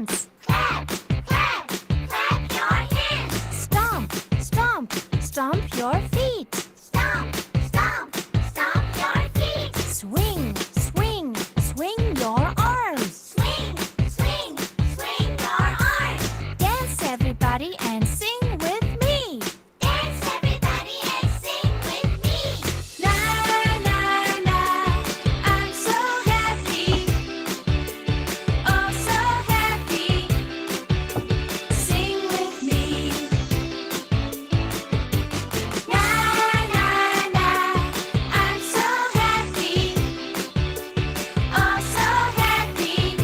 dance. Clap, clap, clap your hands. Stomp, stomp, stomp your feet. Stomp, stomp, stomp your feet. Swing, swing, swing your arms. Swing, swing, swing your arms. Dance everybody and sing with me. Dance everybody and sing with me. La la la, I'm so happy. Oh so happy. Sing with me. La la la, I'm so happy. Oh so happy.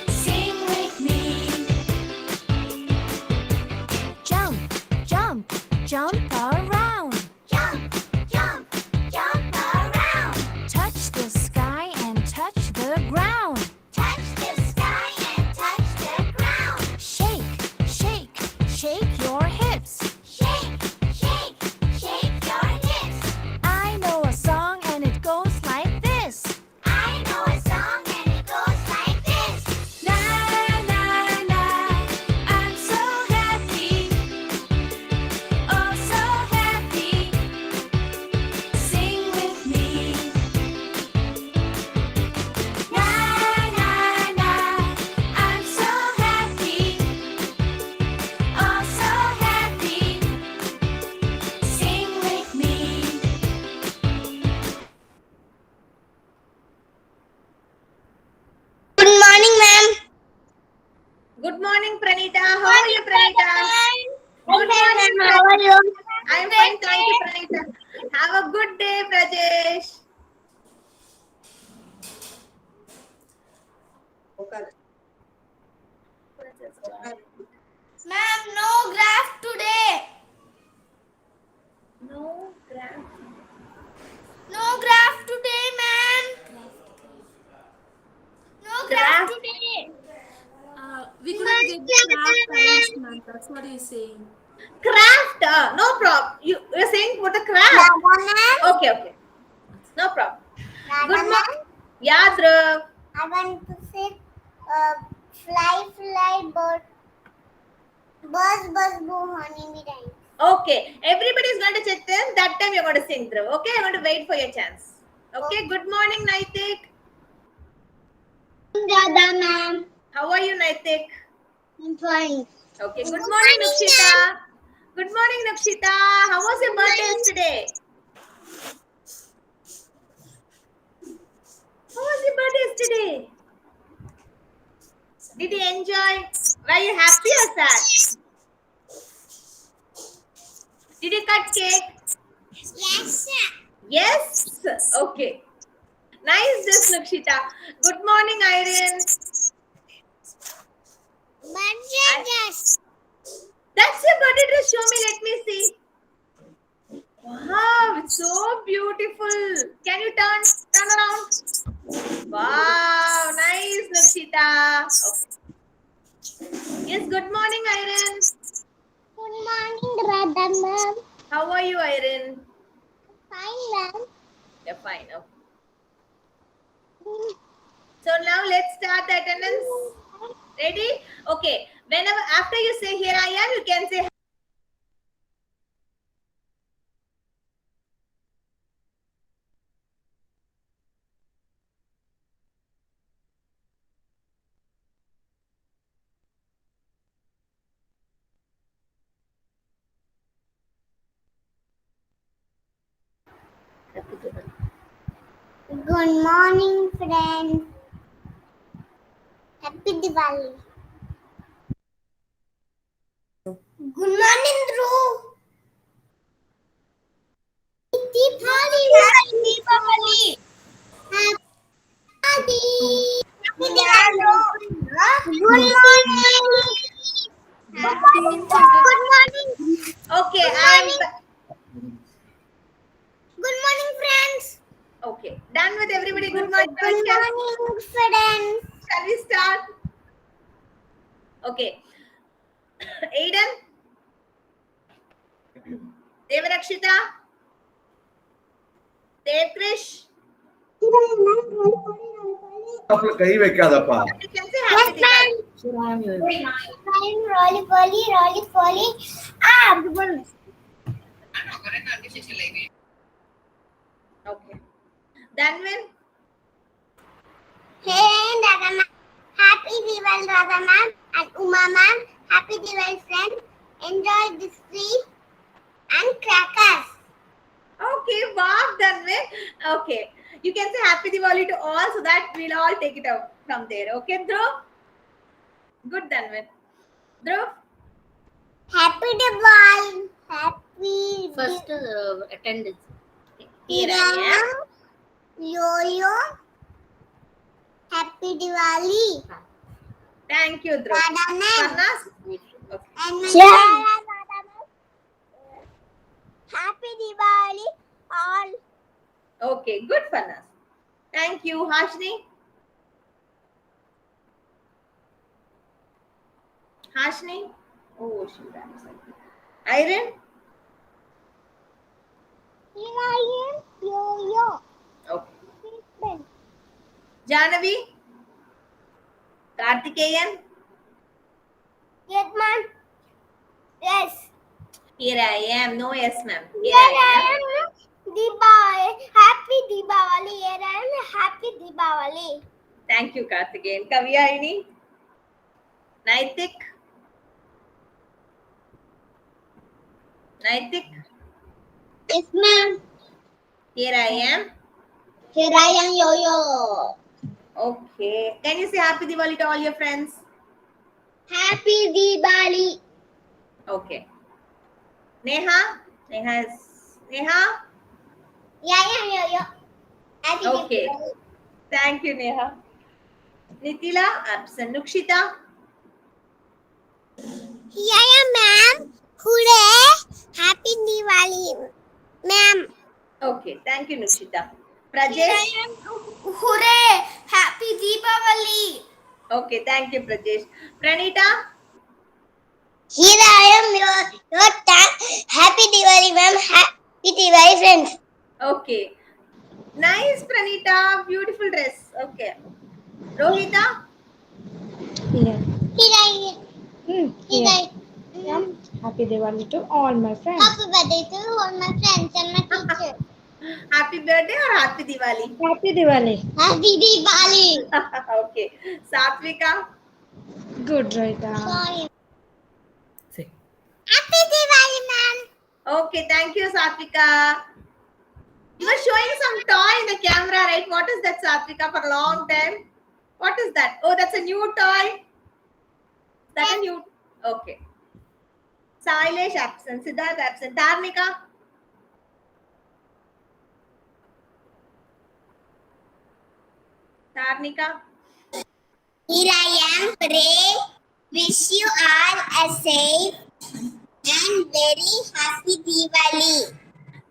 Sing with me. Jump, jump, jump around. Jump, jump, jump around. Touch the sky and touch the ground. Touch the sky and touch the ground. Shake, shake, shake your hips. Shake, shake, shake your hips. I know a song and it goes like this. I know a song and it goes like this. La la la, I'm so happy. Oh so happy. Sing with me. La la la, I'm so happy. Oh so happy. Sing with me. Good morning, ma'am. Good morning, Pranita. How are you, Pranita? Good morning, ma'am. How are you? I'm fine, thank you, Pranita. Have a good day, Brajesh. Ma'am, no graph today. No graph. No graph today, ma'am. No graph today. We couldn't get the craft arranged, ma'am. That's what he's saying. Craft. No problem. You're saying for the craft. Okay, okay. No problem. Good morning. Yeah, Dhruv. I want to say, fly, fly, bird. Buzz, buzz, boo, honey, be right. Okay. Everybody's going to check them. That time you're going to sing, Dhruv. Okay, I'm going to wait for your chance. Okay. Good morning, Naitik. Radha, ma'am. How are you, Naitik? I'm fine. Okay. Good morning, Nukshita. Good morning, Nukshita. How was your birthday yesterday? How was your birthday yesterday? Did you enjoy? Were you happy or sad? Did you cut cake? Yes, sir. Yes. Okay. Nice, this Nukshita. Good morning, Irene. Yes. That's your birthday dress. Show me. Let me see. Wow, it's so beautiful. Can you turn around? Wow, nice, Nukshita. Okay. Yes, good morning, Irene. Good morning, Radha, ma'am. How are you, Irene? Fine, ma'am. You're fine. Okay. So now let's start the attendance. Ready? Okay. Whenever after you say here I am, you can say Good morning, friends. Happy Diwali. Good morning, Dhruv. Deepavali. Happy Diwali. Good morning. Good morning. okay. Good morning, friends. Okay. Done with everybody. Good morning. Good morning, friends. Shall we start? Okay. Aiden. Devarakshita. Devkrish. ಕೈ ಬೇಕಾದಪ್ಪ You can say happy Diwali. Rolly poly, rolly poly. Ah, Okay. Danvin, hey, Radha ma'am. Happy Diwali, Radha ma'am and Uma ma'am. Happy Diwali, friends. Enjoy this sweet and crackers. okay, wow, Danvin. Okay, you can say Happy Diwali to all so that we'll all take it out from there. Okay, Dhruv? Good, Danvin. Dhruv? Happy Diwali. Happy Attendance. Here I Diwali. am. Yo-yo. Happy Diwali. Thank you, Dhruv. Radha ma'am. Parnas? Okay. And my Radha ma'am. Happy Diwali all. Okay, good, Parnas. Thank you, Hashni. Hashni? Oh, she ran. Irene? Here I am. Yo-yo. Okay. Janavi? Kartikeyan? Yes, ma'am. Yes. Here I am. No, yes, ma'am. Here Here I I am. am. Diwali. Happy Diwali. Here I am. Happy Diwali. Thank you, Kartikeyan. Kavyayini? Naitik? Naitik? Yes, ma'am. Here I am. Here I am. Yo-yo. Okay. Can you say Happy Diwali to all your friends? Happy Diwali. Okay. Neha? Neha is... Neha? Yeah, yo-yo. Happy Okay. Diwali. Thank you, Neha. Nitila? Absent. Nukshita? Here I am, ma'am. Hooray. Happy Diwali, ma'am. Okay. Thank you, Nukshita. Here I Prajesh? am. Hooray. Happy Diwali. Okay. Thank you, Prajesh. Pranita? Here I am, your Happy Diwali, ma'am. Happy Diwali, friends. Okay. Nice, Pranita. Beautiful dress. Okay. Rohita? Yeah. Here I am. Here Yeah. I am. Happy Diwali to all my friends. Happy birthday to all my friends and my teacher. Happy birthday or Happy Diwali? Happy Diwali. Happy Diwali. Okay. Satvika? Good, Rita. Sorry. Happy Diwali, ma'am. Okay. Thank you, Satvika. You were showing some toy in the camera, right? What is that, Satvika, for a long time? What is that? Oh, that's a new toy. That's a new. Okay. Sailesh absent. Siddharth absent. Dharmika? Dharmika? Here I am. Pray. Wish you all a safe and very happy Diwali.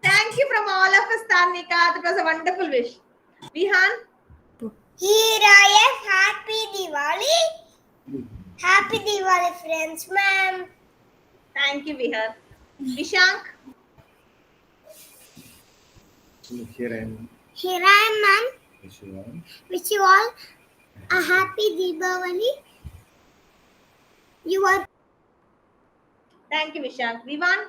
Thank you from all of us, Dharmika. That was a wonderful wish. Vihan? Here I am. Happy Diwali. Happy Diwali, friends, ma'am. Thank you, Vihan. Vishank? Here I am. Here I am, ma'am. Wish you all. Wish you all a happy Diwali. You are Thank you, Vishank. Vivan?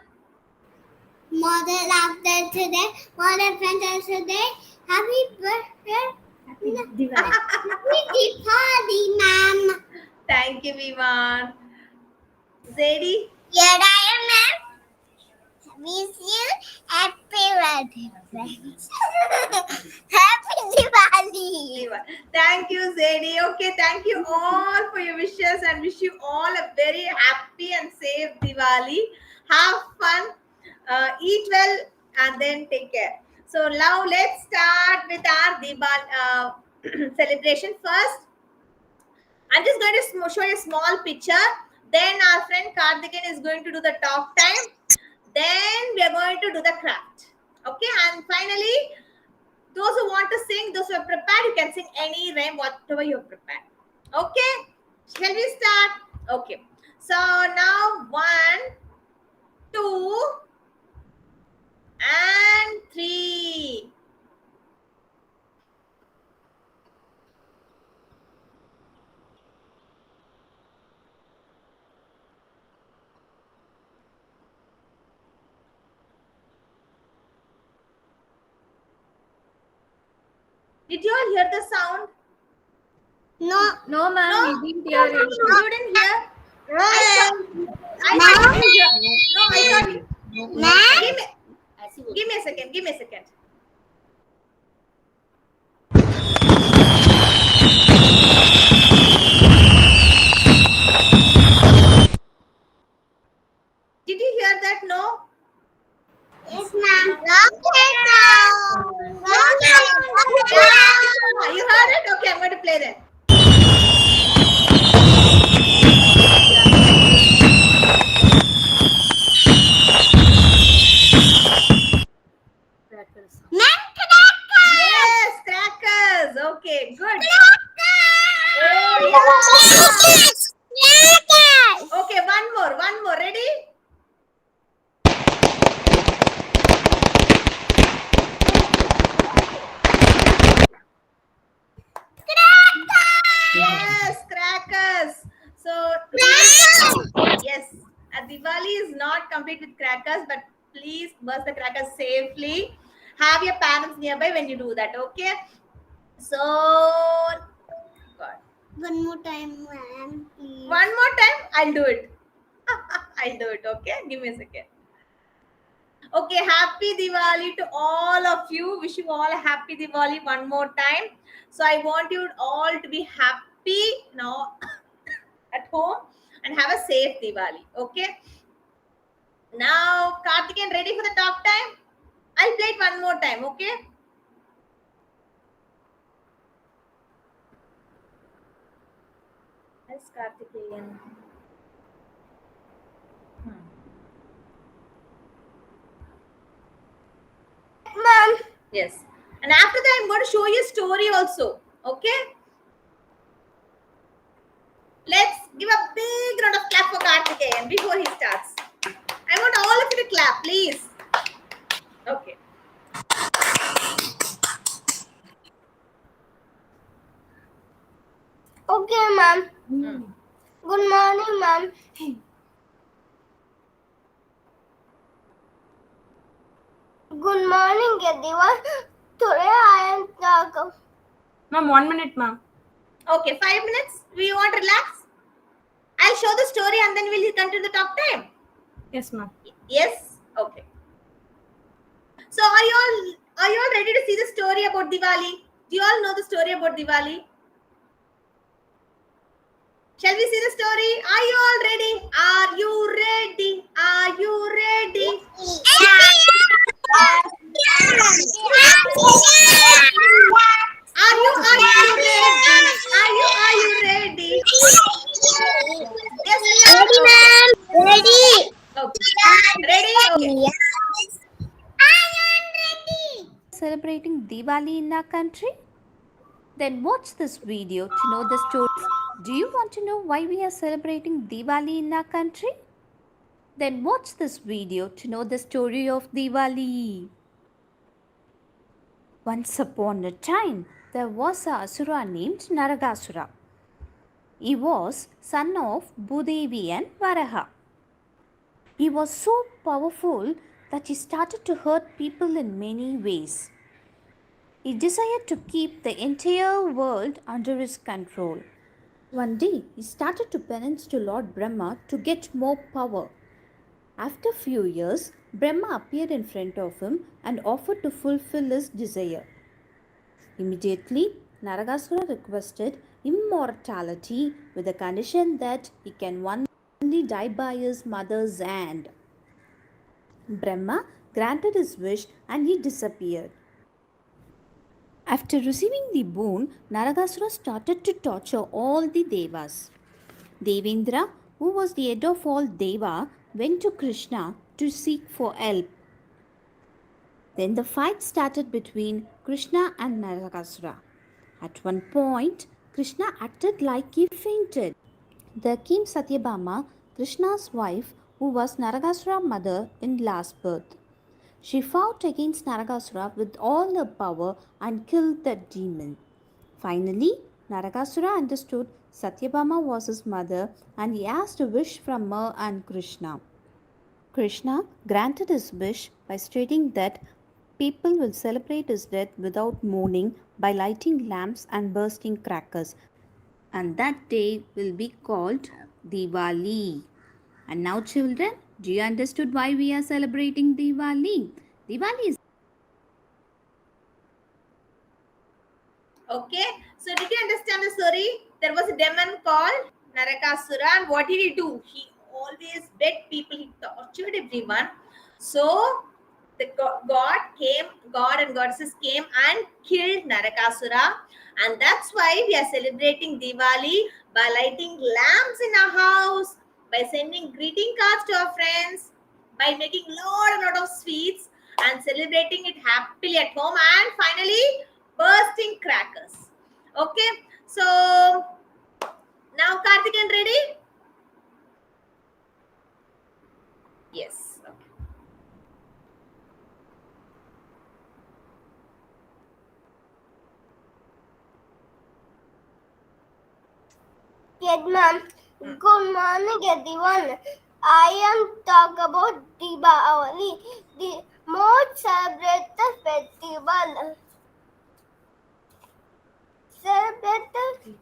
more than after today, more than friends as today. Happy birthday. Happy Diwali, ma'am. Thank you, Vivan. Zedi? Here I am, ma'am. Wish you happy birthday, friends. Happy Diwali. Vivan. Thank you, Zedi. Okay, thank you all for your wishes and wish you all a very happy and safe Diwali. Have fun, eat well, and then take care. So now let's start with our Diwali celebration first. I'm just going to show you a small picture. Then our friend Karthikeyan is going to do the talk time. Then we are going to do the craft. Okay, and finally, those who want to sing, those who are prepared, you can sing any rhyme, whatever you have prepared. Okay, shall we start? Okay, so now 1, 2, and 3. Did you all hear the sound? No. No, ma'am, No? we didn't hear it. You didn't hear? I Ma'am? thought you hear. No, I thought you. Ma'am? As you Give me a second. Give me a second. Did you hear that? No? Yes, ma'am. Rocket sound. Rocket sound. You heard it? Okay, I'm going to play that. crackers. Ma'am, crackers. Yes, crackers. Okay, good. Crackers. Crackers. Okay, one more. Ready? Yes, crackers. So, yes, Diwali is not complete with crackers, but please burst the crackers safely. Have your parents nearby when you do that, okay? So, God. One more time, ma'am, please. One more time, I'll do it. I'll do it, okay? Give me a second. Okay, happy Diwali to all of you. Wish you all a happy Diwali one more time. So I want you all to be happy now at home and have a safe Diwali. Okay. Now, Karthikeyan, ready for the talk time? I'll play it one more time. Okay. Yes, Karthikeyan. Ma'am. Yes. And after that, I'm going to show you a story also. Okay. Let's give a big round of clap for Karthikeyan before he starts. I want all of you to clap, please. Okay. Okay, ma'am. Good morning, ma'am. Good morning, everyone. Today I am talking. Ma'am, 1 minute, ma'am. Okay, 5 minutes. We want to relax. I'll show the story and then we'll continue the talk time. Yes, ma'am. Yes? Okay. So are you all ready to see the story about Diwali? Do you all know the story about Diwali? Shall we see the story? Are you all ready? Are you ready? Are you ready? Are you ready? Are you ready? Yes, we are. Ready, ma'am. Ready. Okay. Ready? Okay. I am ready. Celebrating Diwali in our country? Then watch this video to know the stories. Do you want to know why we are celebrating Diwali in our country? Then watch this video to know the story of Diwali. Once upon a time, there was a Asura named Naragasura. He was son of Bhudevi and Varaha. He was so powerful that he started to hurt people in many ways. He desired to keep the entire world under his control. One day, he started to penance to Lord Brahma to get more power. After a few years, Brahma appeared in front of him and offered to fulfill his desire. Immediately, Naragasura requested immortality with the condition that he can only die by his mother's hand. Brahma granted his wish and he disappeared. After receiving the boon, Naragasura started to torture all the Devas. Devendra, who was the head of all Deva, went to Krishna to seek for help. Then the fight started between Krishna and Naragasura. At one point, Krishna acted like he fainted. There came Satyabhama, Krishna's wife, who was Naragasura's mother in last birth. She fought against Naragasura with all her power and killed the demon. Finally, Naragasura understood Satyabhama was his mother and he asked a wish from her and Krishna. Krishna granted his wish by stating that people will celebrate his death without mourning by lighting lamps and bursting crackers. And that day will be called Diwali. And now, children, do you understood why we are celebrating Diwali? Diwali is Okay, so did you understand the story? There was a demon called Narakasura, and what did he do? He always begged people, he tortured everyone. So the God and goddesses came and killed Narakasura, and that's why we are celebrating Diwali by lighting lamps in our house, by sending greeting cards to our friends, by making lot of sweets and celebrating it happily at home, and finally bursting crackers. Okay, so now Karthikeyan ready? Yes. Okay. Yes, ma'am. Good morning, everyone. I am talk about Deepavali, the most celebrated festival. Celebrated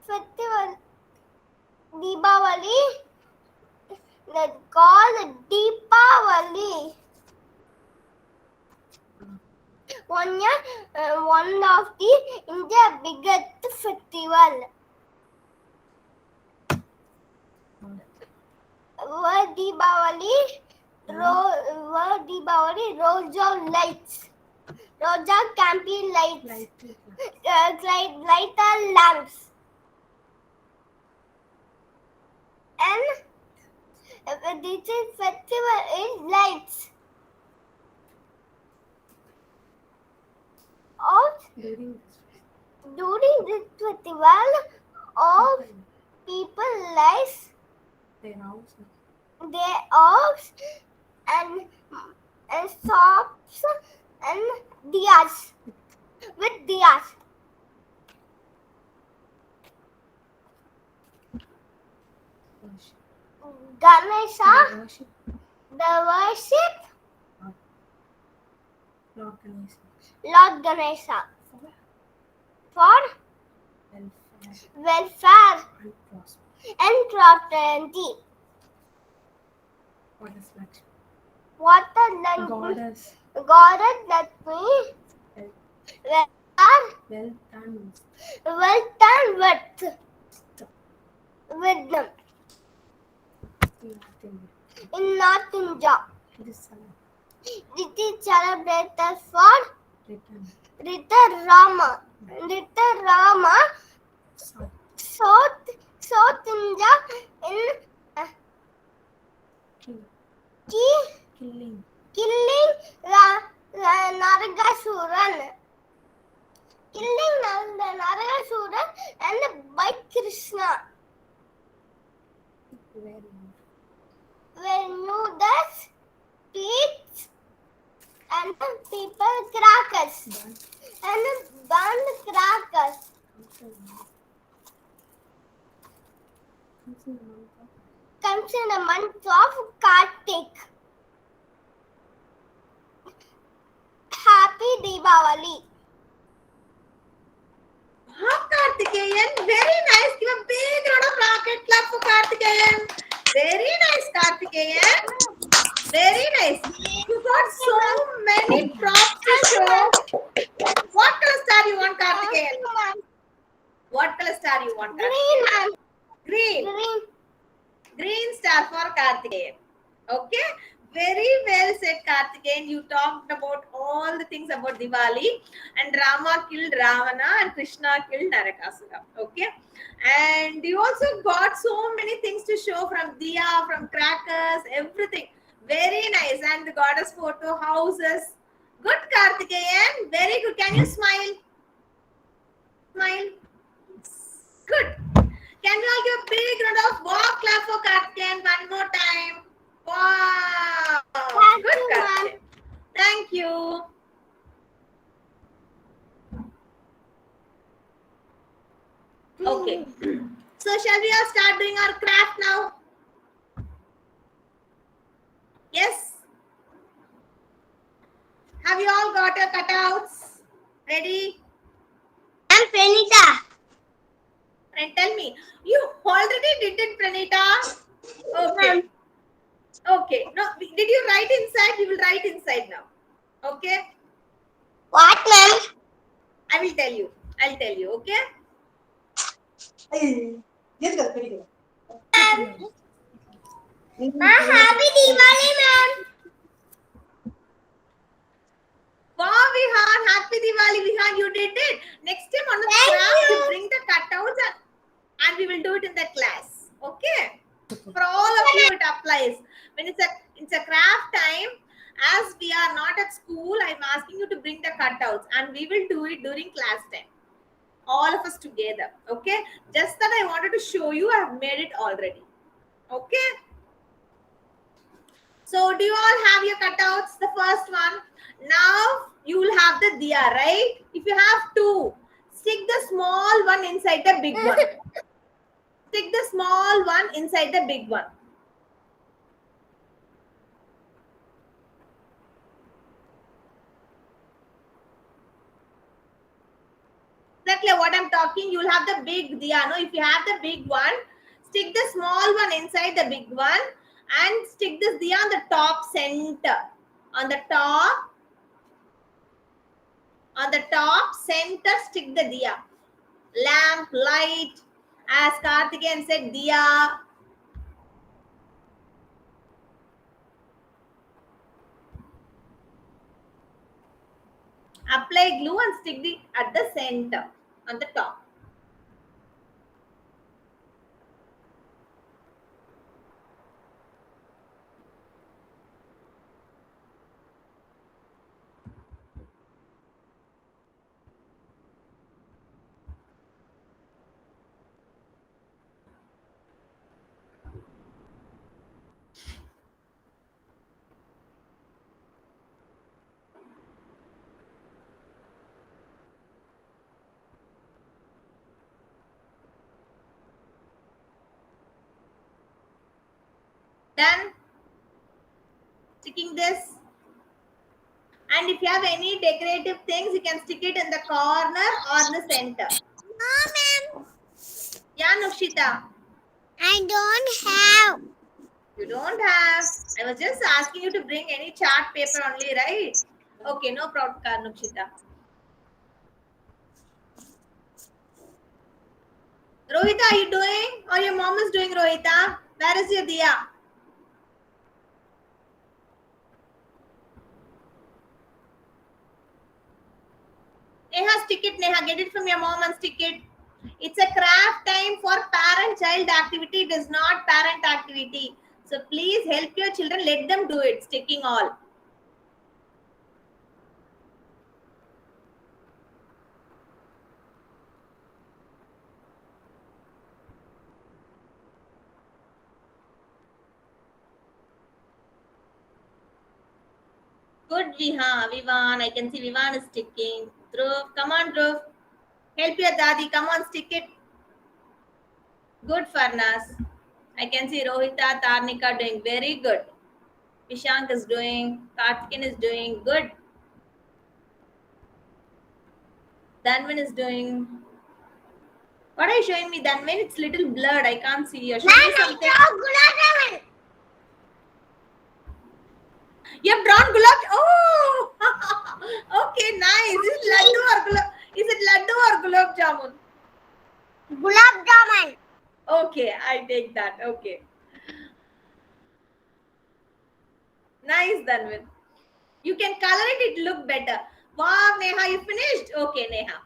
festival Deepavali, let's call Deepavali. One of the India biggest festival. Where Deepavali rolls out lights. Roja camping lights. Lighter lamps. And this is festival is lights. During this festival, all people lights their house and shops and diyas with diyas. Ganesha, the worship Lord Ganesha for welfare and prosperity. Water Goddess Lakshmi, wealth and worth, wisdom. In North India, this is celebrated for Rita Rama. South India in killing Naragasuran. Killing Naragasuran and by Krishna. When you does sweets and people crackers and burned crackers. Comes in the month of Kartik. Happy Deepavali. Karthikeyan, very nice. Give a big round of rocket clap for Karthikeyan. Very nice, Karthikeyan. Very nice. You got so many props to show. What color star you want, Karthikeyan? What color star you want? Green. Green star for Karthikeyan. Okay. Very well said, Karthikeyan. You talked about all the things about Diwali, and Rama killed Ravana and Krishna killed Narakasura. Okay, and you also got so many things to show from Diya, from crackers, everything. Very nice, and the goddess photo, houses. Good, Karthikeyan. Very good. Can you smile? Smile. Good. Can we all give a big round of warm clap for Karthikeyan one more time? Wow! Good, Karthikeyan. Thank you. Okay. So shall we all start doing our craft now? Yes? Have you all got your cutouts? Ready? I'm Pranita. And tell me, you already did it, Pranita. Okay. Ma'am. Okay. No, did you write inside? We will write inside now. Okay. What, ma'am? I will tell you. I'll tell you. Okay. Happy Diwali, ma'am. Wow, Vihan, happy Diwali, Vihan, you did it. Next time on the Thank craft, you. you bring the cutouts and we will do it in the class. Okay? For all of you, it applies. When it's a craft time, as we are not at school, I'm asking you to bring the cutouts and we will do it during class time. All of us together. Okay? Just that I wanted to show you, I have made it already. Okay? So, do you all have your cutouts? The first one. Now, you will have the diya, right? If you have two, stick the small one inside the big one. Stick the small one inside the big one. Exactly what I'm talking. You'll have the big diya. No, if you have the big one, stick the small one inside the big one and stick this diya on the top center. On the top center, stick the diya. Lamp, light, as Karthikeyan said, diya. Apply glue and stick it at the center on the top. Done. Sticking this. And if you have any decorative things, you can stick it in the corner or the center. No, ma'am. Yeah, Nukshita. I don't have. You don't have. I was just asking you to bring any chart paper only, right? Okay, no problem, Nukshita. Rohita, are you doing? Or your mom is doing, Rohita? Where is your diya? Neha, stick it, Neha. Get it from your mom and stick it. It's a craft time for parent-child activity. It is not parent activity. So please help your children. Let them do it. Sticking all. Good, Vivan. I can see Vivan is sticking. Dhruv, come on, Dhruv. Help your daddy. Come on, stick it. Good, Farnas. I can see Rohita, Tarnika doing very good. Ishank is doing. Kartikin is doing good. Danvin is doing. What are you showing me, Danvin? It's little blurred. I can't see. You're showing me something. Gulab You have drawn gulab. Oh, okay, nice. Is it laddu or gulab jamun? Gulab jamun. Okay, I take that. Okay. Nice, Danvin. You can color it, it look better. Wow, Neha, you finished? Okay, Neha.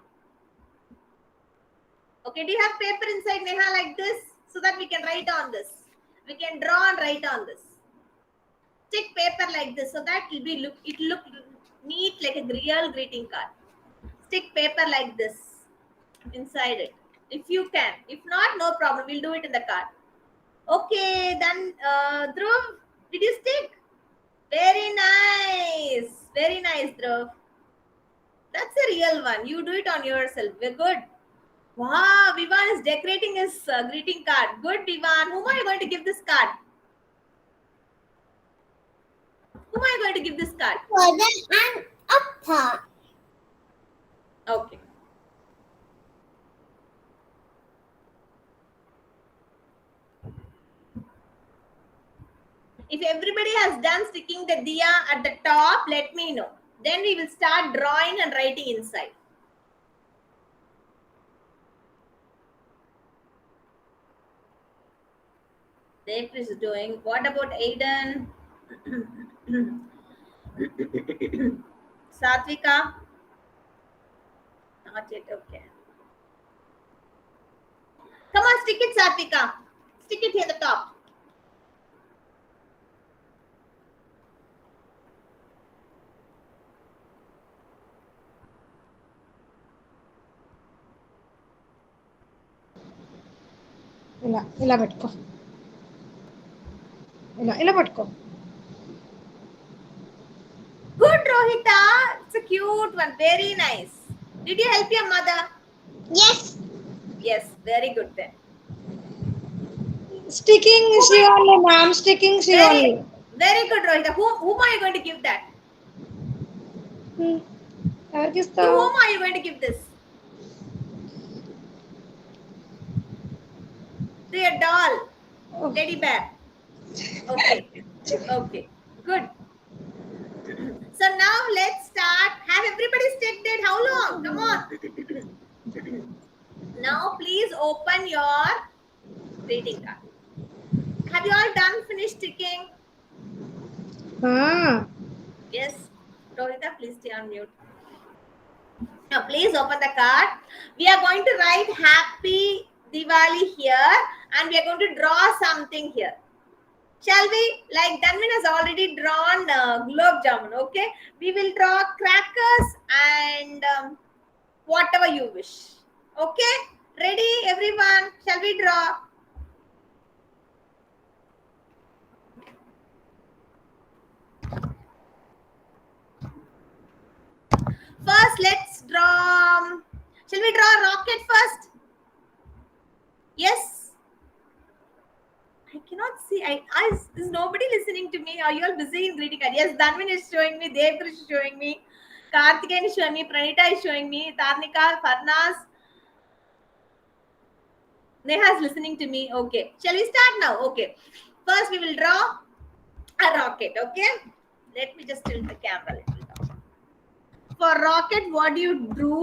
Okay, do you have paper inside, Neha, like this? So that we can write on this. We can draw and write on this. Stick paper like this so that it look neat like a real greeting card. Stick paper like this inside it. If you can. If not, no problem. We'll do it in the card. Okay, then Dhruv, did you stick? Very nice. Very nice, Dhruv. That's a real one. You do it on yourself. We're good. Wow, Vivan is decorating his greeting card. Good, Vivan. Whom are you going to give this card? Whom are you going to give this card? Father and Appa. Okay. If everybody has done sticking the diya at the top, let me know. Then we will start drawing and writing inside. Dev is doing. What about Aiden? Satvika? Not yet. Okay. Come on, stick it, Satvika. Stick it here at the top. ఇలా ఇలా పెట్టుకో ఇలా ఇలా పట్టుకో Good, Rohita. It's a cute one. Very nice. Did you help your mother? Yes. Yes. Very good then. Sticking three only ma'am sticking three only Very good, Rohita. Whom are you going to give that? ఎవరికి To ఇస్తావు whom are you going to give this? To your doll. Teddy bear. Okay. Okay. Good. So now let's start. Have everybody sticked it? How long? Come on. Now please open your greeting card. Have you all done finished sticking? Yes. Rohita, please stay on mute. Now please open the card. We are going to write Happy Diwali here and we are going to draw something here. Shall we? Like Dhanmin has already drawn gulab jamun, okay? We will draw crackers and whatever you wish. Okay? Ready everyone? Shall we draw? First, let's draw. Shall we draw a rocket first? Yes. I cannot see. Is nobody listening to me? Are you all busy in greeting card? Yes, Dhanmin is showing me. Devkrish is showing me. Karthikeyan is showing me. Pranita is showing me. Tarnika, Farnas. Neha is listening to me. Okay. Shall we start now? Okay. First, we will draw a rocket. Okay. Let me just tilt the camera a little down. For rocket, what do you do?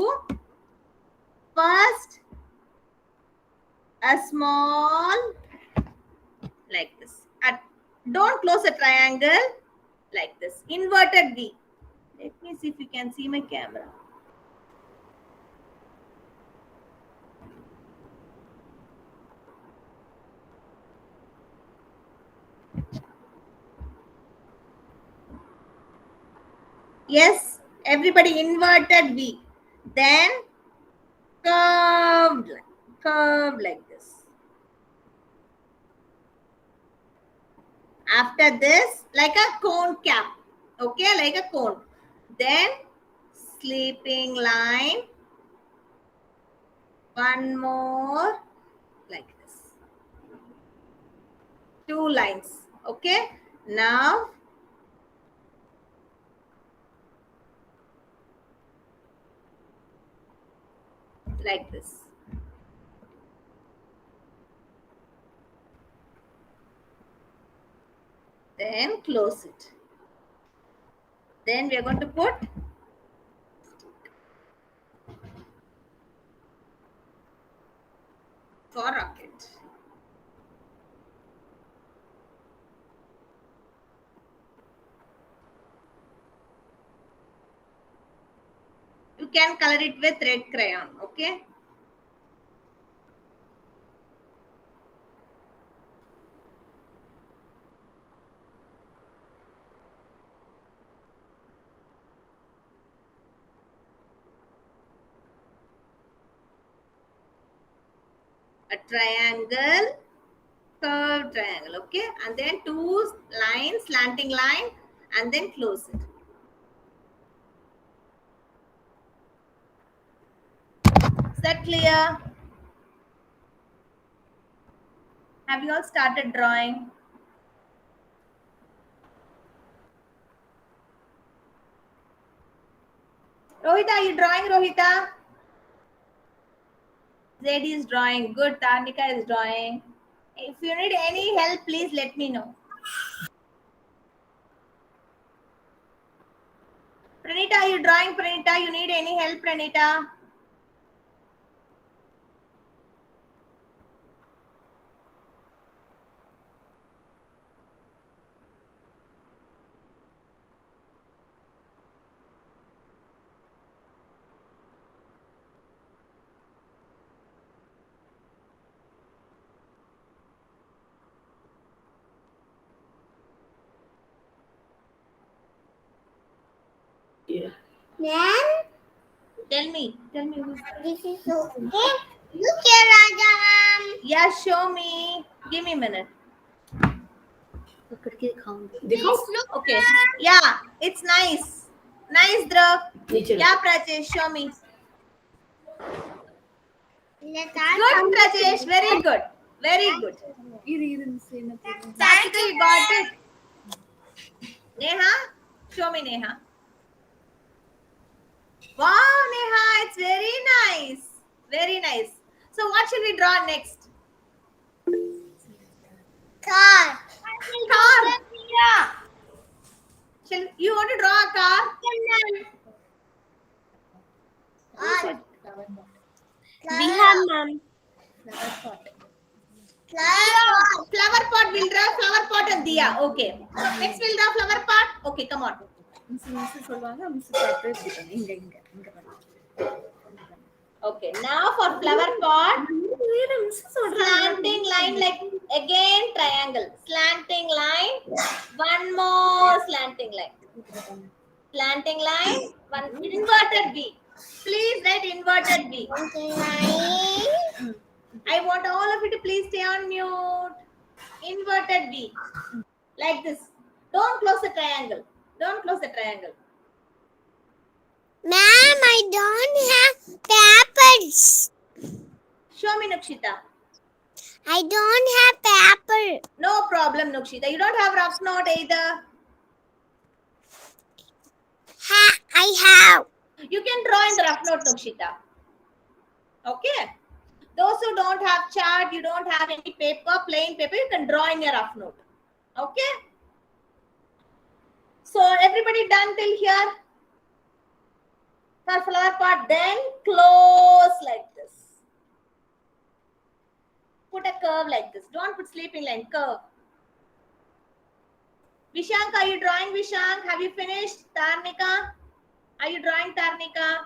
First, a small like this. Don't close a triangle like this. Inverted V. Let me see if you can see my camera. Yes, everybody inverted V. Then curved like this. After this, like a cone cap. Okay, like a cone. Then sleeping line. One more like this. 2 lines. Okay. Now like this. Then close it. Then we are going to put for rocket. You can color it with red crayon, okay? A triangle, curved triangle, okay? And then 2 lines, slanting line, and then close it. Is that clear? Have you all started drawing? Rohita, are you drawing, Rohita? Zedi is drawing. Good. Tarnika is drawing. If you need any help, please let me know. Pranita, are you drawing, Pranita? You need any help, Pranita? Then Tell me. Who's this is okay. Look here, Raja ma'am. Yeah, show me. Give me a minute. Please look. Okay. Yeah, it's nice. Nice, Dhruv. Yeah, Prajesh, show me. Let's Good, Prajesh. Very good. Very good. Satvika, you got it. Neha, show me, Neha. Wow, Neha, it's very nice. Very nice. So, what should we draw next? car. Car. You want to draw a car? We have ma'am. Flower pot. We'll draw flower pot and Diya. Okay. So next we'll draw flower pot. Okay, come on. Okay. Now for flower pot, slanting line like again triangle. Slanting line. One more slanting line. Slanting line. One inverted V. Please write inverted V. I want all of you to please stay on mute. Inverted V. Like this. Don't close the triangle. Don't close the triangle. Ma'am, I don't have papers. Show me, Nukshita. I don't have paper. No problem, Nukshita. You don't have rough note either. I have. You can draw in the rough note, Nukshita. Okay. Those who don't have chart, you don't have any paper, plain paper, you can draw in your rough note. Okay. So everybody done till here? For flower pot, then close like this. Put a curve like this. Don't put sleeping line, curve. Vishank, are you drawing, Vishank? Have you finished? Tarnika? Are you drawing, Tarnika?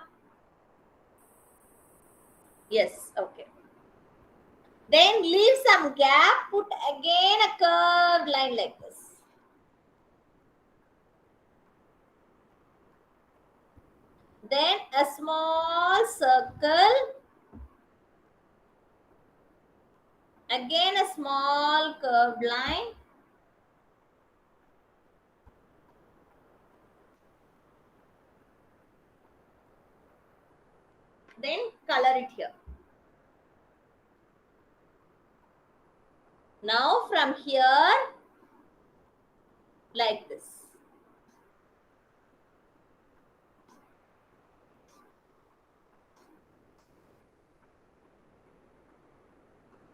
Yes, okay. Then leave some gap. Put again a curved line like this. Then a small circle. Again a small curved line. Then color it here. Now from here, like this.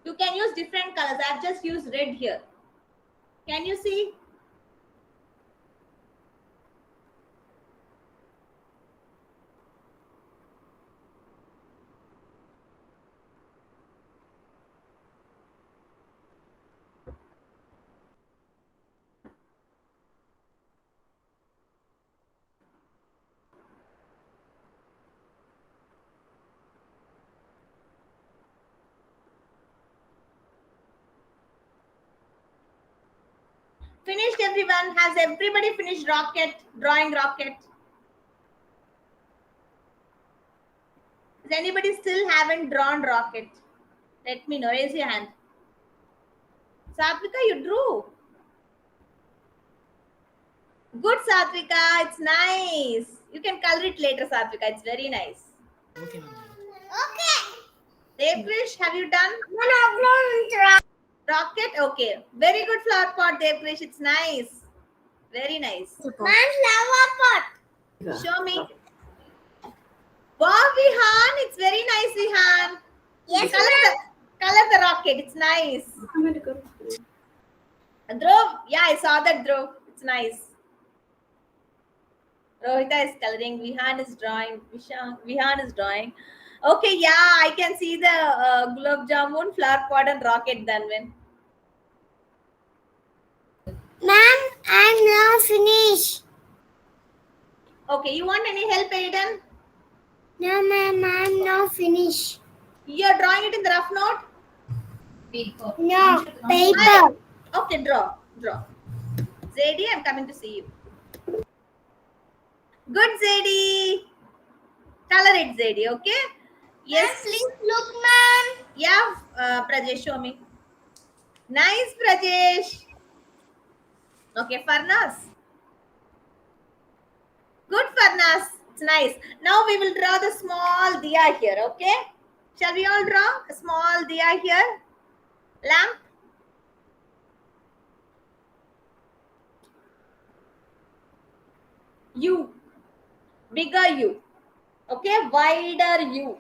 You can use different colors. I've just used red here. Can you see? Finished, everyone? Has everybody finished rocket? Drawing rocket? Does anybody still haven't drawn rocket? Let me know. Raise your hand. Satvika, you drew. Good, Satvika. It's nice. You can color it later, Satvika. It's very nice. Okay. Devkrish, have you done No. rocket? Okay. Very good flower pot, Devkrish. It's nice. Very nice. Ma'am, flower pot. Show me. Wow, Vihan, it's very nice, Vihan. Yes, Color the rocket. It's nice. Dhruv, yeah, I saw that, Dhruv. It's nice. Rohita is coloring. Vihan is drawing. Vihan is drawing. Okay, yeah, I can see the gulab jamun, flower pot, and rocket. Dhanvin. ma'am. I'm now finished. Okay, you want any help, Aiden? No, ma'am. I'm now finished. You're drawing it in the rough note. No, paper. Okay, draw. Zadie, I'm coming to see you. Good, Zadie. Color it, Zadie. Okay. Yes. Please look, ma'am. Yeah, Prajesh, show me. Nice, Prajesh. Okay, Farnas. Good, Farnas. It's nice. Now we will draw the small diya here, okay? Shall we all draw a small diya here? Lamp. U. Bigger U. Okay, wider U.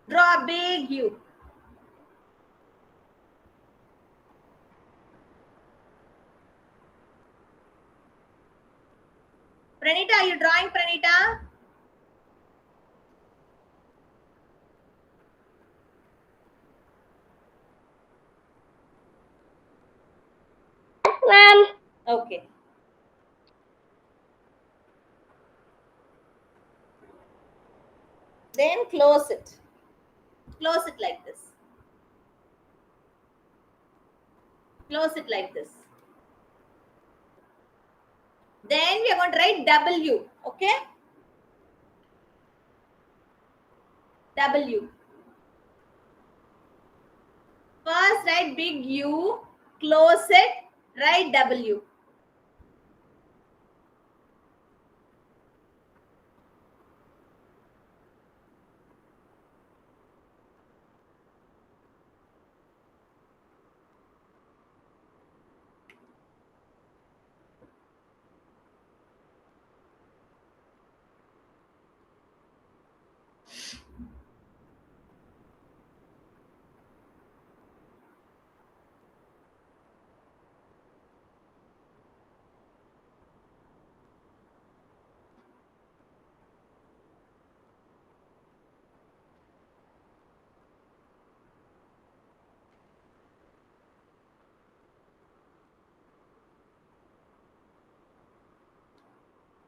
Draw a big U. Pranita, are you drawing, Pranita? Ma'am. Okay. Then close it. Close it like this. Close it like this. Then we are going to write W. Okay? W. First write big U. Close it. Write W.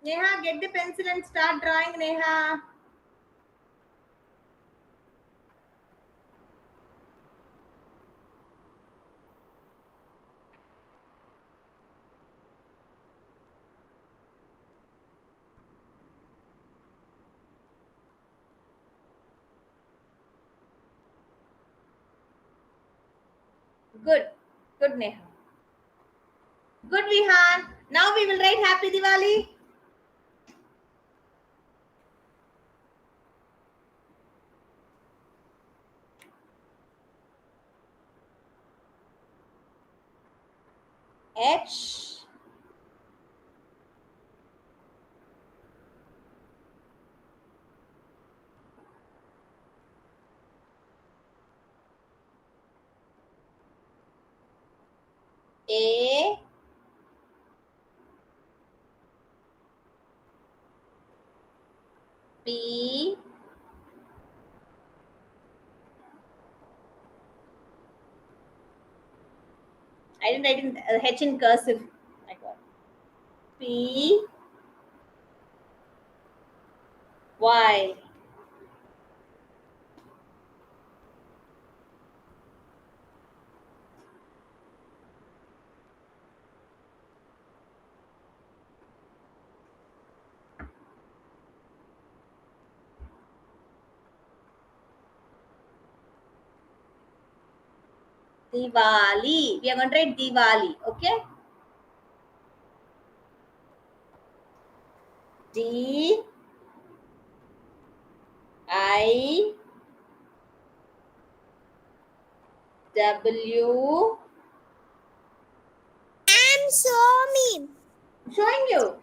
Neha, get the pencil and start drawing, Neha. Good. Good, Neha. Good, Vihan. Now we will write Happy Diwali. H. A. P. I didn't write in H in cursive. My God. P. Y. Diwali. We are going to write Diwali. Okay? D. I. W. I'm sorry. I'm showing you.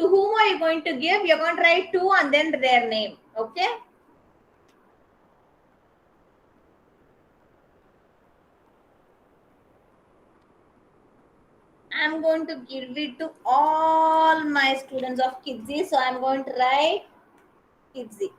To whom are you going to give? You're going to write to and then their name. Okay. I'm going to give it to all my students of Kidsy. So I'm going to write Kidsy.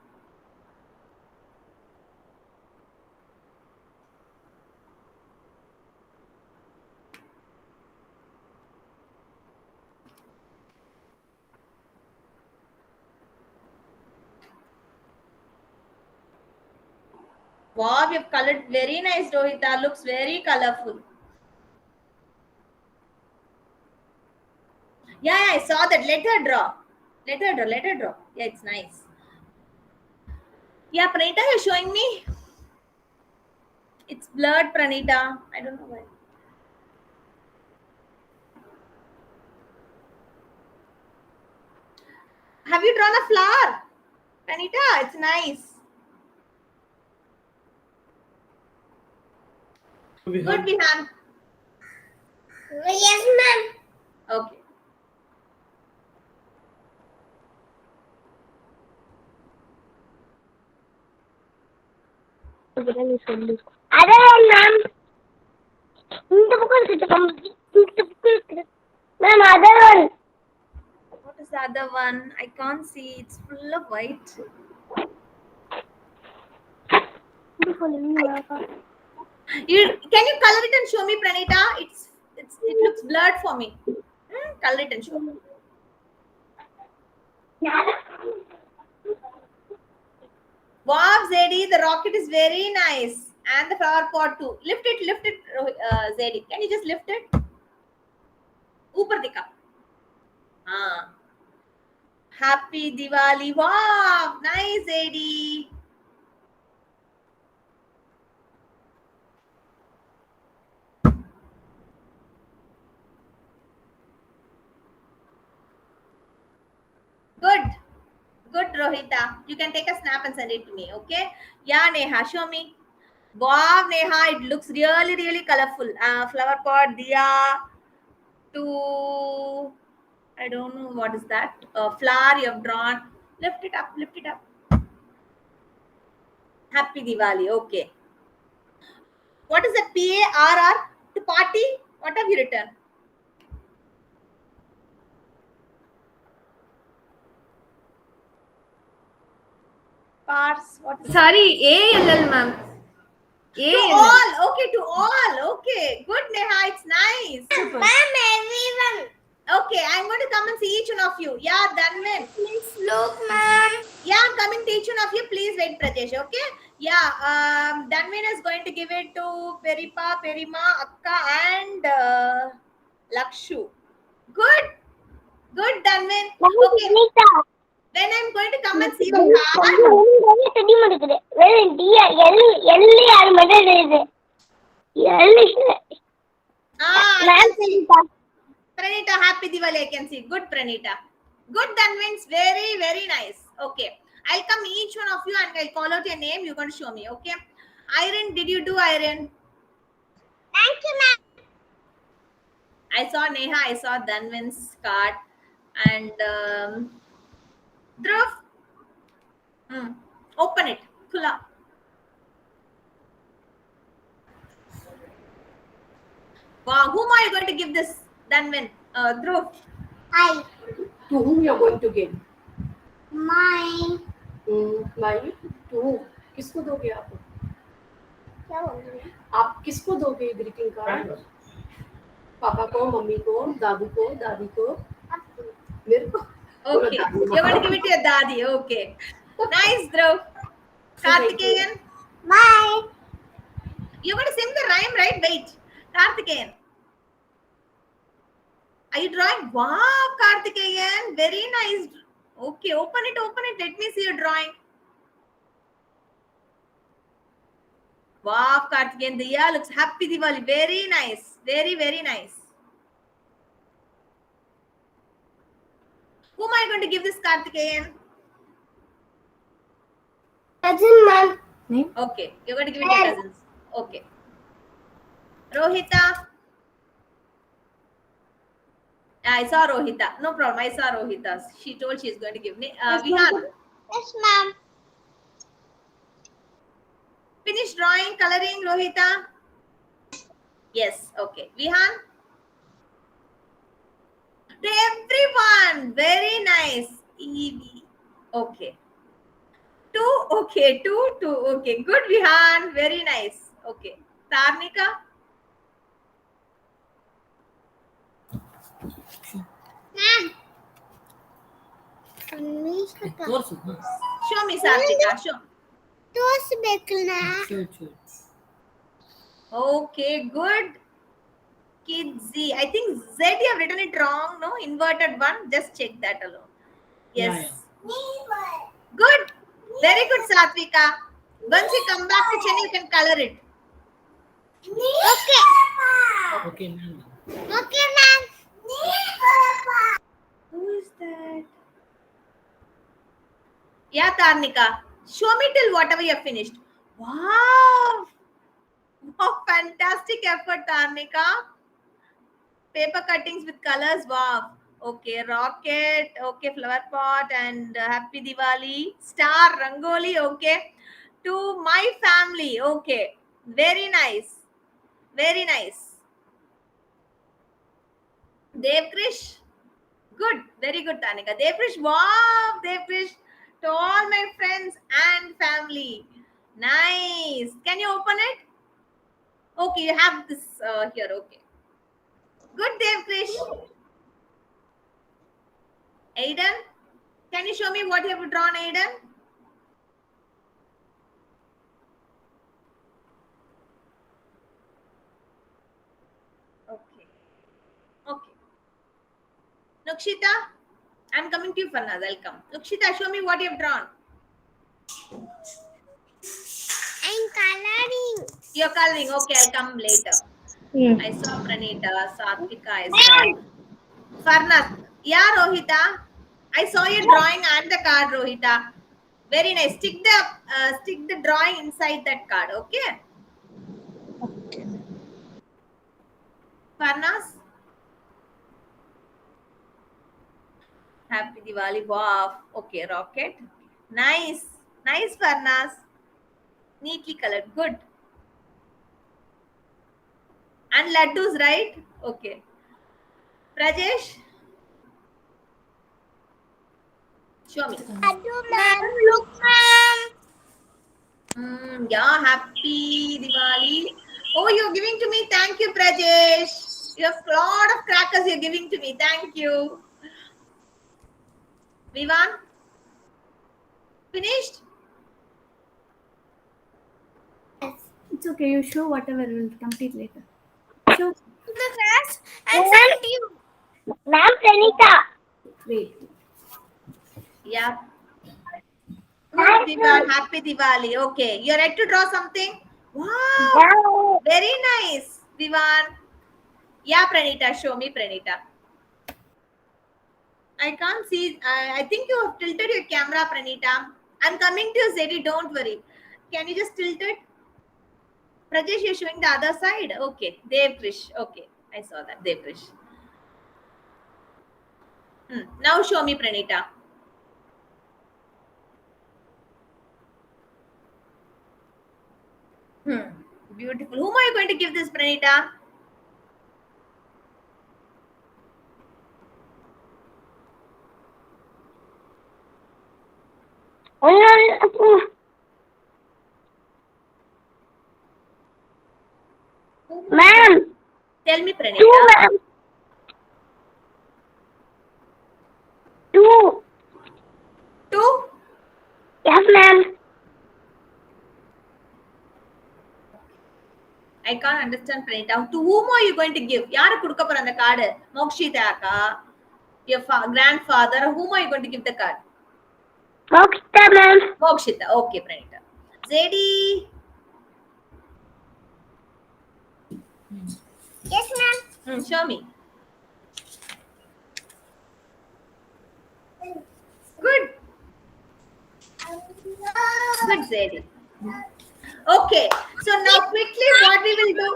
Wow, you've colored very nice, Rohita. Looks very colorful. Yeah, I saw that. Let her draw. Let her draw. Let her draw. Yeah, it's nice. Yeah, Pranita, you're showing me. It's blurred, Pranita. I don't know why. Have you drawn a flower? Pranita, it's nice. Good, Vihan. Yes, ma'am. Okay. Other one, ma'am. இந்த பக்கம் இருக்கு. Ma'am, other one. What is the other one? I can't see. It's full of white. Can you color it and show me, Pranita? It looks blurred for me. Color it and show me. Wow, Zedi, the rocket is very nice. And the flower pot too. Lift it, Zedi. Can you just lift it? Upar dikha. Happy Diwali. Wow, nice, Zedi. Good, Rohita. You can take a snap and send it to me, okay? Yeah, Neha, show me. Wow, Neha, it looks really, really colorful. Flower pot, diya, to, I don't know what is that. Flower you have drawn. Lift it up. Happy Diwali, okay. What is that? PARR? To party? What have you written? Pars, what is Sorry, ALL, ma'am. to all, okay, to all, okay. Good, Neha, it's nice. Ma'am, everyone. Okay, I'm going to come and see each one of you. Yeah, Dhanvin. Please look, ma'am. Yeah, I'm coming to each one of you. Please wait, Prajesh, okay? Yeah, Dhanvin is going to give it to Peripa, Perima, Akka and Lakshu. Good, Dhanvin. Okay, when I'm going to come and see the card. Pranita, happy Diwali, I can see. Good, Pranita. Good, Dhanvin. Very, very nice. Okay. I'll come each one of you and I'll call out your name. You're going to show me, okay? Iron, did you do Iron? Thank you, ma'am. I saw Neha, I saw Dhanvin's card. And Dhruv. Open it. Khula. Wow, whom are you going to give this, Dhanvin? Dhruv. Hi. To whom you are going to give? My. My to किसको दोगे आप? क्या बोल रही है? आप किसको दोगे ग्रीटिंग कार्ड? पापा को, मम्मी को, दादू को, दादी को, मेरे को? Okay, you're going to give it to your daddy. Okay, nice, Dhruv. Karthikeyan, Bye. you're going to sing the rhyme, right? Wait, Karthikeyan. Are you drawing? Wow, Karthikeyan, very nice. Okay, open it. Let me see your drawing. Wow, Karthikeyan, the year looks happy Diwali. Very nice. Very, very nice. Whom am I going to give this, Karthikeyan? Cousin, ma'am. Okay, you're going to give it to your cousins. Okay. Rohita. I saw Rohita. No problem. I saw Rohita. She told she is going to give me. Vihan, Yes, ma'am. finish drawing, coloring, Rohita. Yes. Okay. Vihan. To everyone. Very nice. Evie. Okay. Two. Okay. Two. Okay. Good, Vihan. Very nice. Okay. Tarnika. Ma'am. Unmishka. Show me, Sartika. Show. ತೋರಿಸ್ಬೇಕಲ್ಲ Okay, good. Kid Z. I think Z you have written it wrong, no? Inverted one. Just check that alone. Yes. Good. Very good, Satvika. Once you come back to Chennai, you can color it. Okay Okay, ma'am. Okay ma'am Who is that? Yeah, Tarnika. Show me till whatever you have finished. Wow. Wow, fantastic effort, Tarnika. Paper cuttings with colors. Wow. Okay, rocket. Okay, flower pot and happy Diwali. Star, rangoli. Okay. To my family. Okay. Very nice. Very nice. Devkrish. Good. Very good, Tanika. Devkrish. Wow. Devkrish. To all my friends and family. Nice. Can you open it? Okay, you have this here. Okay. Good, Devkrish. Aiden, can you show me what you have drawn, Aiden? Okay. Okay. Nukshita, I'm coming to you, Farnaz. I'll come. Nukshita, show me what you have drawn. I'm coloring. You're coloring. Okay, I'll come later. Hmm. I saw Pranita, Satvika, I saw Farnaz. Yeah, Rohita. I saw your drawing and the card, Rohita. Very nice. Stick the drawing inside that card. Okay. Okay. Farnaz. Happy Diwali. Wow. Okay, rocket. Nice. Nice, Farnaz. Neatly colored. Good. And laddus, right? Okay. Prajesh. Show me. Adu ma'am. Look ma'am. Yeah, happy Diwali. Oh, you're giving to me. Thank you, Prajesh. You have a lot of crackers you're giving to me. Thank you. Vivan? Finished? It's okay. You show whatever. We'll complete later. Show. The first and send you. Ma'am Pranita. Wait. Yeah. Good, Vivan. Happy Diwali. Okay. You're ready to draw something? Wow. Wow. Very nice, Vivan. Yeah, Pranita. Show me, Pranita. I can't see. I think you have tilted your camera, Pranita. I'm coming to you, Zedi. Don't worry. Can you just tilt it? Prajesh, you're showing the other side. Okay. Devkrish. Okay. I saw that. Devkrish. Now show me, Pranita. Beautiful. Whom are you going to give this, Pranita? Ma'am. Tell me, Pranita. Two ma'am. Two. Two? Yes ma'am. I can't understand, Pranita. To whom are you going to give? Yaru kudukka pora the card? Mokshita akka? Your grandfather? Whom are you going to give the card? Mokshita ma'am. Mokshita. Okay, Pranita. Zedi. Yes ma'am. Show me. Good. Good, Zedi. Okay. So now quickly what we will do?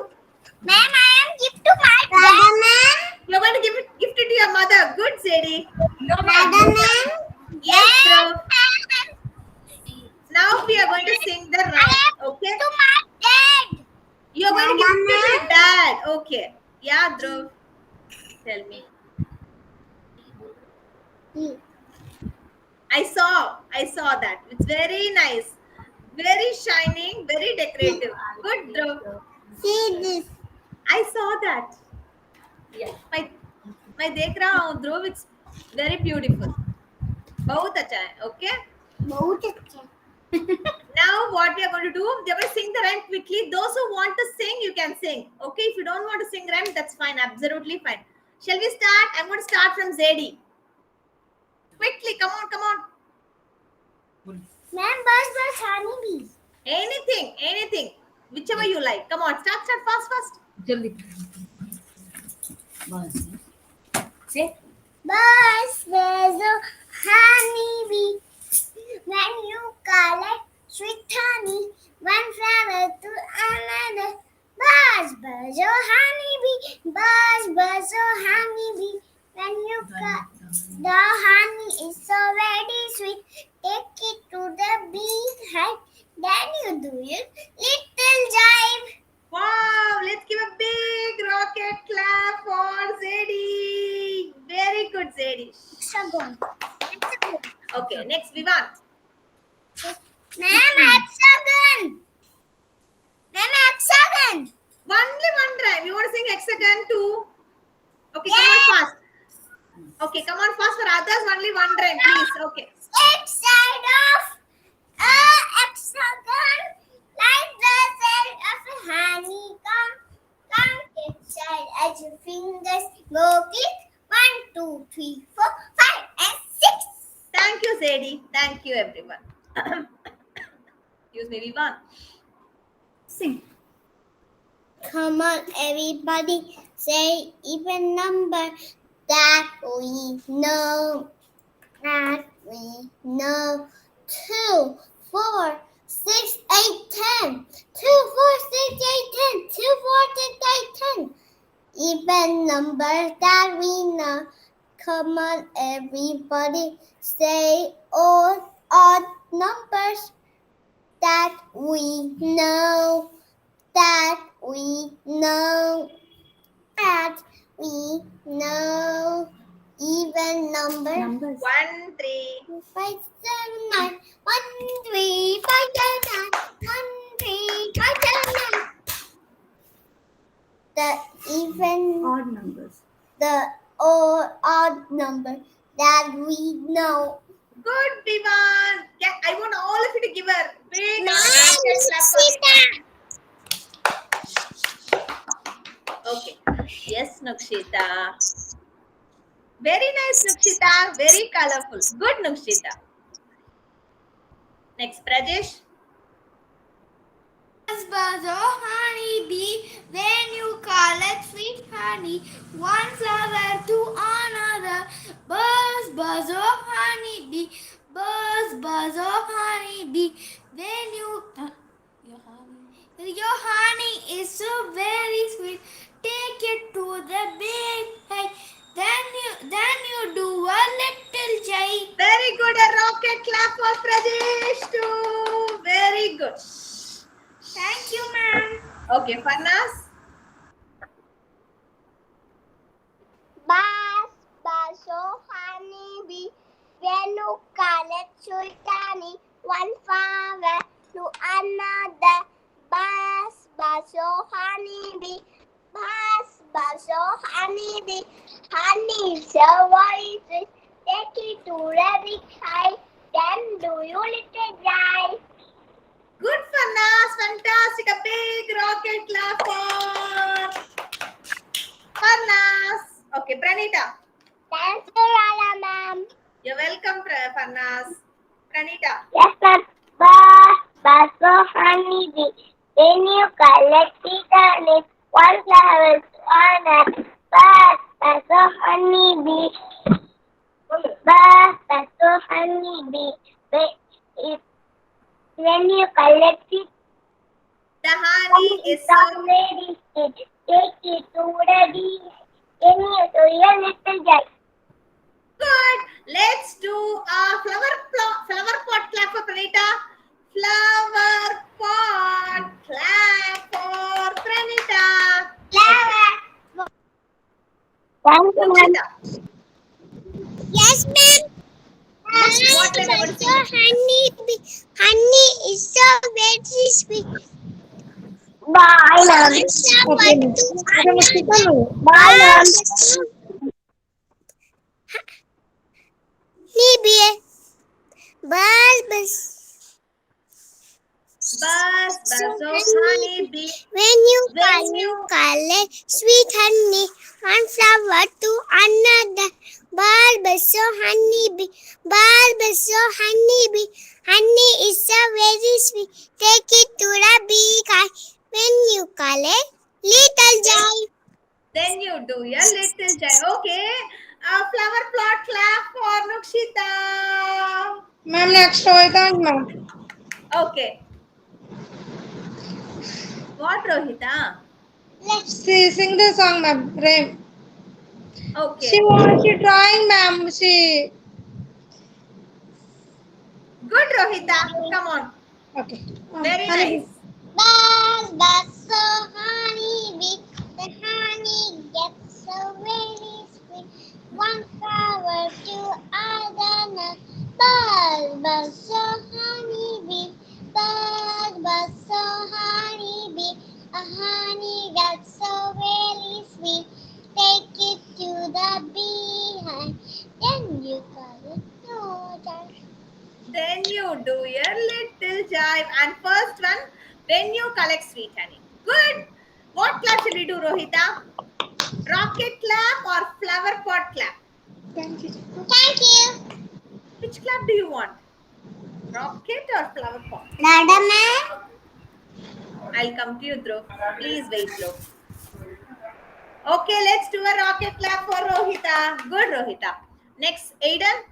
Ma'am, I am gift to my brother ma'am. You're going to gift it to your mother. Good, Sadie. Radha ma'am. Yes, Dhruv. Now we are going to sing the rhyme. Okay. To my dad. You are going to give it to Radha your dad. Okay. Yeah, Dhruv. Tell me. ma'am. I saw that. It's very nice. Very shining, very decorative. Good, Dhruv. See this. I saw that. Yeah. मैं देख रहा हूँ ध्रुव. It's very beautiful. बहुत अच्छा है. Okay. बहुत अच्छा. Now what we are going to do? We are going to sing the rhyme quickly. Those who want to sing, you can sing. Okay. If you don't want to sing rhyme, that's fine. Absolutely fine. Shall we start? I'm going to start from Zedi. Quickly, come on. Ma'am, bus honeybees. Anything. Whichever you like. Come on, start fast. जल्दी बस से Bus was a honeybee. When you collect sweet honey, one flower to another. Buzz, buzz, oh honeybee. Buzz, oh honeybee. When you the honey is so very sweet. Take it to the bee hive. Then you do your little jive. Wow, let's give a big rocket clap for Zedi. Very good, Zedi. Hexagon. Okay, next, Vivan. Ma'am, hexagon. Ma'am, hexagon. Only one rhyme. You want to sing hexagon too? Okay, come on fast. Okay, come on fast for others. Only one rhyme, please. Okay. Each side of a hexagon, like the side of a honeycomb. Count each side as your fingers go click. 1, 2, 3, 4, 5, and 6. Thank you, Zedi. Thank you, everyone. Excuse me, Vivan. Sing. Come on, everybody, say even number that we know. That we know. 2, 4, 6, 8, 10. 2, 4, 6, 8, 10. 2, 4, 6, 8, 10. Even number that we know. Come on, everybody, say all odd numbers that we know. That we know. That we know. Even numbers. Numbers. 1, 3. 5, 7, 9. 1, 3, 5, 7, 9. 1, 3, 5, 7, 9. The even, Odd numbers. the odd number that we know. Good, Vivan. Yeah, I want all of you to give a big Ma'am, rocket clap for Vivan. Okay. Yes, Nukshita. Very nice, Nukshita. Very colorful. Good, Nukshita. Next, Prajesh. Buzz, oh honeybee, when you collect sweet honey, one flower to another. Buzz, oh honeybee, buzz, oh honeybee, when you your honey is so very sweet. Take it to the big hive. Then you do a little jive. Very good. A rocket clap for Prajesh too. Very good. Thank you, ma'am. Okay, Farnas. Buzz, oh honeybee, when you collect sweet honey, one flower to another. Buzz, oh honeybee, buzz, oh honeybee, honey is so very sweet. Take it to the big hive, then do your little jive. Good, Farnas. Fantastic. A big rocket clap for Farnas. Okay, Pranita. Thank you, Radha ma'am. You're welcome, Farnas. Pranita. Yes, ma'am. Buzz, oh honeybee, when you collect it honey, one flower to another. Buzz, oh honeybee, buzz, oh honeybee, when you collect it, The honey is so so... very sweet. Take it to the bee. Then you do your little guy. Good. Let's do a flower pot clap for Pranita. Flower pot clap for Pranita. Flower. Thank you, ma'am. Ruchita. Yes, ma'am. What am I going to sing? Honey is so very sweet. Bye, ma'am. Okay, ma'am. Okay, Mr. Tanu. Bye, ma'am. Honey, bye, bye. Bus, so honey bee. When you call sweet honey, one flower to another. Bulb so honey bee, bulb so honey bee. Honey is so very sweet. Take it to the beehive. When you call it little joy. Then you do your little child. Okay. Flower plot clap for Nukshita. Ma'am, next Rohita, ma'am. Okay. What, Rohita? She sing the song, ma'am. Rhyme. Okay. She trying, ma'am. She. Good, Rohita. Come on. Okay. Very Honey nice. Buzz, so honey bee, the honey gets so very sweet. One flower to another. Buzz, so honey bee, buzz, so honey bee. A honey gets so very sweet. Take it to the beehive, then you call it no. Then you do your little jive. And first one, when you collect sweet honey. Good. What clap should we do, Rohita? Rocket clap or flower pot clap? Thank you. Thank you. Which clap do you want? Rocket or flower pot? Nada, ma'am. I'll come to you, Dhruv. Please wait, Dhruv. Okay, let's do a rocket clap for Rohita. Good, Rohita. Next, Aiden.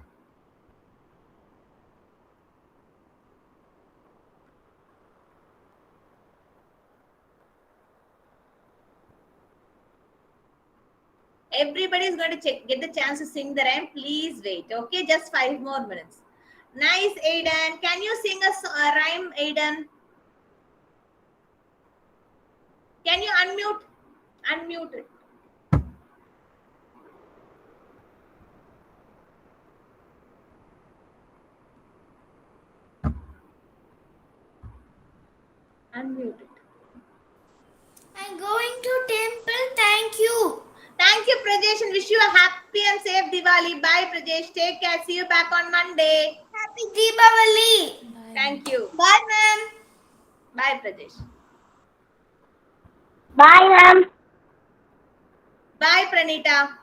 Everybody is going to get the chance to sing the rhyme. Please wait. Okay, just 5 more minutes. Nice, Aiden. Can you sing a rhyme, Aiden? Can you unmute? Unmute it. Unmute it. I'm going to temple. Thank you. Thank you, Prajesh, and wish you a happy and safe Diwali. Bye, Prajesh. Take care. See you back on Monday. Happy Deepavali. Thank you. Bye, ma'am. Bye, Prajesh. Bye, ma'am. Bye, Pranita.